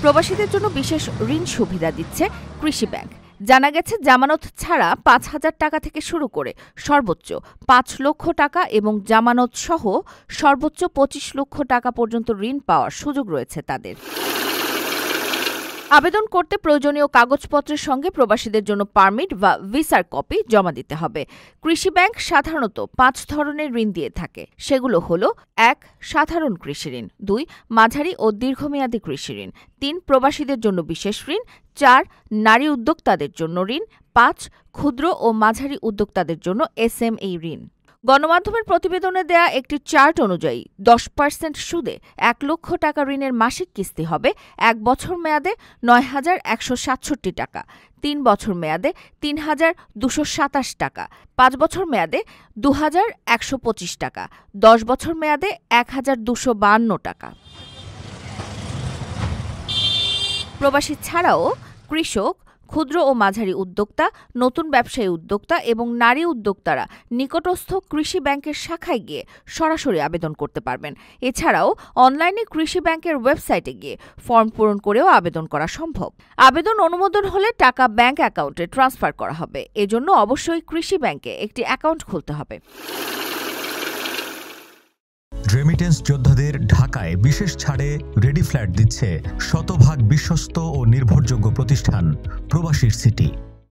প্রবাসীদের জন্য বিশেষ ঋণ সুবিধা দিচ্ছে কৃষি ব্যাংক। জানা গেছে, জামানত ছাড়া ৫,০০০ টাকা থেকে শুরু করে সর্বোচ্চ ৫ লক্ষ টাকা এবং জামানত সহ সর্বোচ্চ ২৫ লক্ষ টাকা পর্যন্ত ঋণ পাওয়ার সুযোগ রয়েছে তাদের। আবেদন করতে প্রয়োজনীয় কাগজপত্রের সঙ্গে প্রবাসীদের জন্য পারমিট বা ভিসার কপি জমা দিতে হবে। কৃষি ব্যাংক সাধারণত ৫ ধরনের ঋণ দিয়ে থাকে। সেগুলো হলো: ১. সাধারণ কৃষি ঋণ, ২. মাঝারি ও দীর্ঘমেয়াদী কৃষি ঋণ, ৩. প্রবাসীদের জন্য বিশেষ ঋণ, ৪. নারী উদ্যোক্তাদের জন্য ঋণ, ৫. ক্ষুদ্র ও মাঝারি উদ্যোক্তাদের জন্য SME ঋণ। গণমাধ্যমের প্রতিবেদনে দেয়া একটি চার্ট অনুযায়ী ১০% সুদে ১ লক্ষ টাকা ঋণের মাসিক কিস্তি হবে ১ বছর মেয়াদে ৯,১৬৭ টাকা, ৩ বছর মেয়াদে ৩,২২৭ টাকা, ৫ বছর মেয়াদে ২,১২৫ টাকা, ১০ বছর মেয়াদে ১,২৫২ টাকা। প্রবাসী ছাড়াও কৃষক, ক্ষুদ্র ও মাঝারি উদ্যোক্তা, নতুন ব্যবসায়ী উদ্যোক্তা এবং নারী উদ্যোক্তারা নিকটস্থ কৃষি ব্যাংকের শাখায় গিয়ে সরাসরি আবেদন করতে পারবেন। এছাড়াও অনলাইনে কৃষি ব্যাংকের ওয়েবসাইটে গিয়ে ফর্ম পূরণ করেও আবেদন করা সম্ভব। আবেদন অনুমোদন হলে টাকা ব্যাংক অ্যাকাউন্টে ট্রান্সফার করা হবে। এজন্য অবশ্যই কৃষি ব্যাংকে একটি অ্যাকাউন্ট খুলতে হবে। রেমিটেন্স যোদ্ধাদের ঢাকায় বিশেষ ছাড়ে রেডি ফ্ল্যাট দিচ্ছে শতভাগ বিশ্বস্ত ও নির্ভরযোগ্য প্রতিষ্ঠান প্রবাসীর সিটি।